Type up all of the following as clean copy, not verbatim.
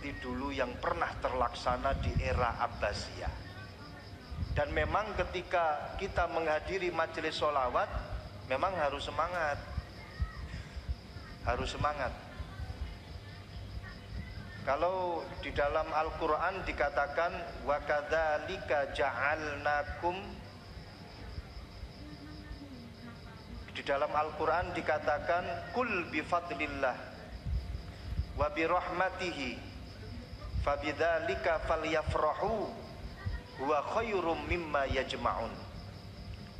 seperti dulu yang pernah terlaksana di era Abbasiyah. Dan memang ketika kita menghadiri majelis sholawat, memang harus semangat. Harus semangat. Kalau di dalam Al-Quran dikatakan wa kadzalika ja'alnakum, di dalam Al-Quran dikatakan kul bifadlillah wa birahmatihi fabidzalika falyafrahu huwa khairum mimma yajma'un.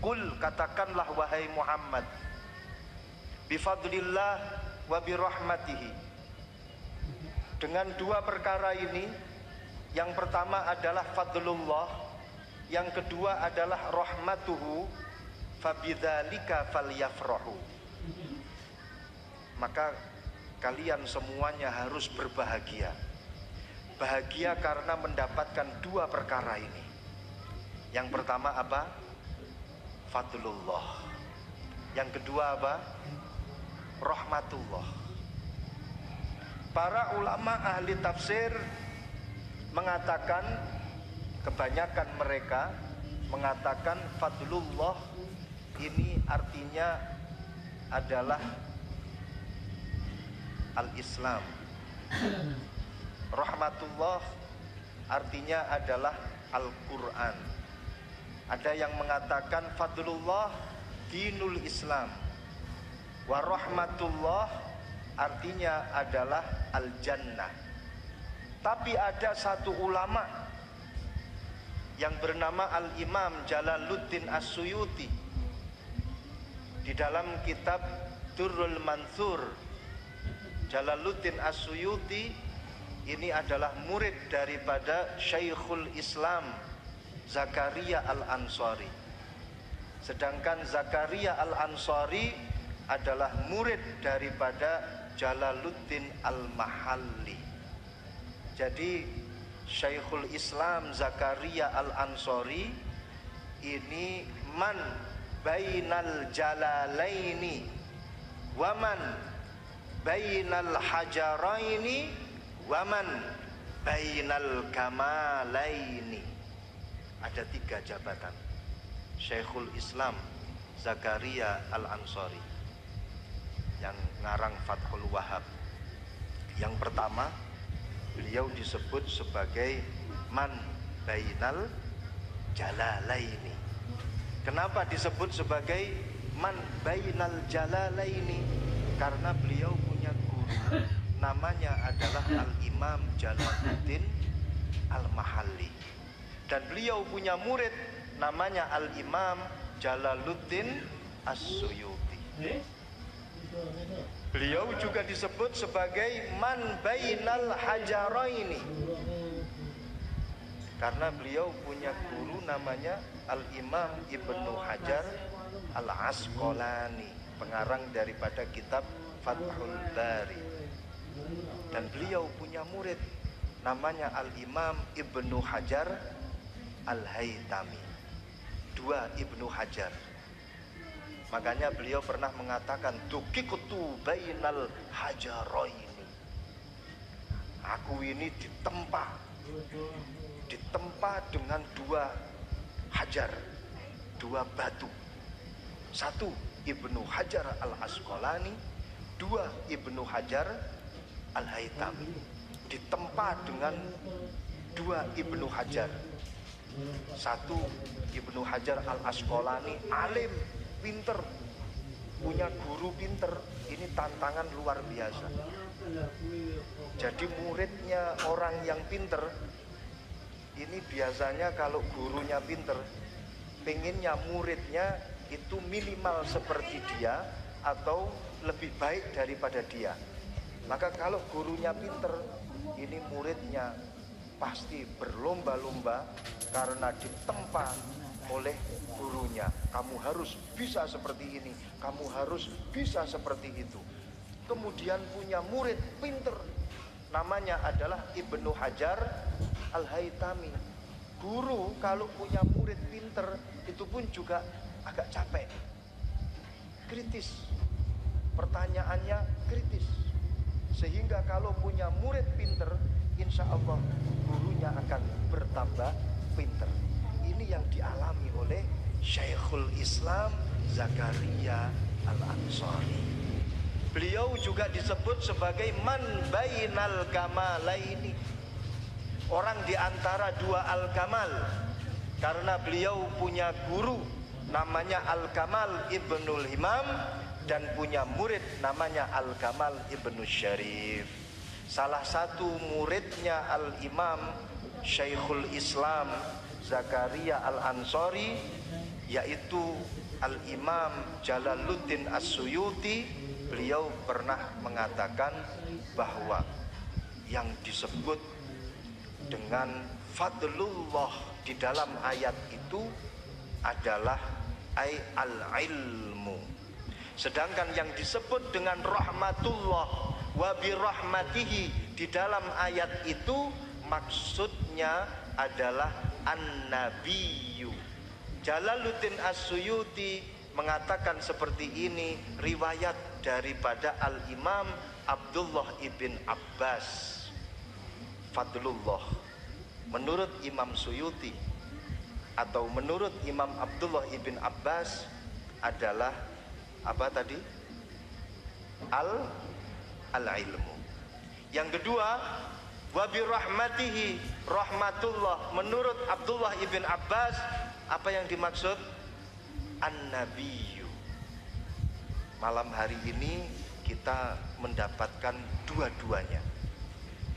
Kul, katakanlah wahai Muhammad, bifadlillah wa birahmatihi, dengan dua perkara ini, yang pertama adalah fadlullah, yang kedua adalah rahmatuhu, fabidzalika falyafrahu. Maka kalian semuanya harus berbahagia. Bahagia karena mendapatkan dua perkara ini. Yang pertama apa? Fadlullah. Yang kedua apa? Rahmatullah. Para ulama ahli tafsir mengatakan, kebanyakan mereka mengatakan fadlullah ini artinya adalah al-Islam. Rahmatullah artinya adalah Al-Quran. Ada yang mengatakan fadlullah dinul Islam, wa rahmatullah artinya adalah al-jannah. Tapi ada satu ulama yang bernama Al-Imam Jalaluddin As-Suyuti, di dalam kitab Durrul Mansur. Jalaluddin As-Suyuti ini adalah murid daripada Syekhul Islam Zakaria Al-Ansari. Sedangkan Zakaria Al-Ansari adalah murid daripada Jalaluddin Al-Mahalli. Jadi Syekhul Islam Zakaria Al-Ansari ini man bainal jalalaini waman bainal hajaraini waman bainal kamalaini. Ada tiga jabatan Syekhul Islam Zakaria Al-Ansari yang ngarang Fathul Wahab. Yang pertama, beliau disebut sebagai man bainal jalalaini. Kenapa disebut sebagai man bainal jalalaini? Karena beliau punya guru, namanya adalah Al-Imam Jalaluddin Al-Mahalli. Dan beliau punya murid, namanya Al-Imam Jalaluddin As-Suyuti. Beliau juga disebut sebagai man bainal hajaraini, karena beliau punya guru namanya Al-Imam Ibnu Hajar Al-Asqalani, pengarang daripada kitab Fathul Bari. Dan beliau punya murid namanya Al-Imam Ibnu Hajar Al-Haytami. Dua Ibnu Hajar. Makanya beliau pernah mengatakan dukiqtu bainal hajaraini. Aku ini ditempa dengan dua hajar, dua batu. Satu Ibnu Hajar Al-Asqalani, dua Ibnu Hajar Al-Haytami. Ditempa dengan dua Ibnu Hajar. Satu Ibnu Hajar Al-Asqalani alim, pinter, punya guru pinter. Ini tantangan luar biasa. Jadi muridnya orang yang pinter ini biasanya kalau gurunya pinter, pengennya muridnya itu minimal seperti dia atau lebih baik daripada dia. Maka kalau gurunya pinter, ini muridnya pasti berlomba-lomba karena ditempa oleh gurunya. Kamu harus bisa seperti ini, kamu harus bisa seperti itu. Kemudian punya murid pinter, namanya adalah Ibnu Hajar Al-Haytami. Guru kalau punya murid pinter itu pun juga agak capek, kritis, pertanyaannya kritis. Sehingga kalau punya murid pinter insya Allah gurunya akan bertambah pinter. Ini yang dialami oleh Syekhul Islam Zakaria Al-Ansari. Beliau juga disebut sebagai man bainal kamalaini, orang di antara dua al-kamal, karena beliau punya guru namanya Al-Kamal Ibnul Himam dan punya murid namanya Al-Kamal Ibnu Syarif. Salah satu muridnya Al-Imam Syekhul Islam Zakaria Al-Ansari yaitu Al-Imam Jalaluddin As-Suyuti. Beliau pernah mengatakan bahwa yang disebut dengan fadlullah di dalam ayat itu adalah al-ilmu, sedangkan yang disebut dengan rahmatullah wa birahmatihi di dalam ayat itu maksudnya adalah an-nabiyyu. Jalaluddin As-Suyuti mengatakan seperti ini, riwayat daripada Al-Imam Abdullah ibn Abbas. Fadlullah menurut Imam Suyuti atau menurut Imam Abdullah ibn Abbas adalah apa tadi? Al-ilmu. Yang kedua, wa birahmatihi, rahmatullah menurut Abdullah ibn Abbas apa yang dimaksud? An-nabiyyu. Malam hari ini kita mendapatkan dua-duanya.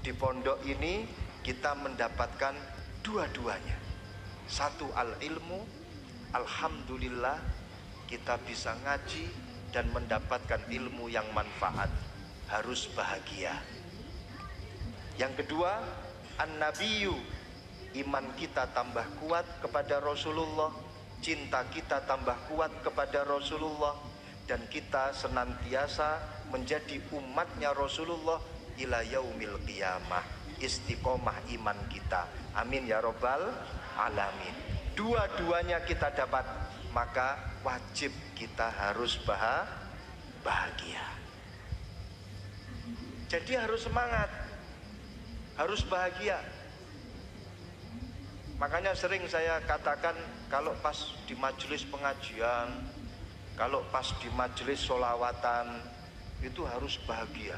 Di pondok ini kita mendapatkan dua-duanya. Satu al-ilmu, alhamdulillah kita bisa ngaji dan mendapatkan ilmu yang manfaat, harus bahagia. Yang kedua, an-nabiyyu, iman kita tambah kuat kepada Rasulullah, cinta kita tambah kuat kepada Rasulullah, dan kita senantiasa menjadi umatnya Rasulullah ila yaumil qiyamah. Istiqomah iman kita, amin ya robbal alamin. Dua-duanya kita dapat, maka wajib kita harus bahagia. Jadi harus semangat, harus bahagia. Makanya sering saya katakan kalau pas di majelis pengajian, kalau pas di majelis sholawatan itu harus bahagia.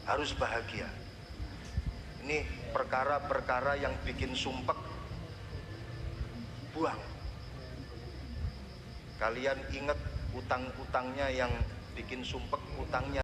Harus bahagia. Ini perkara-perkara yang bikin sumpek, buang. Kalian ingat utang-utangnya yang bikin sumpek, utangnya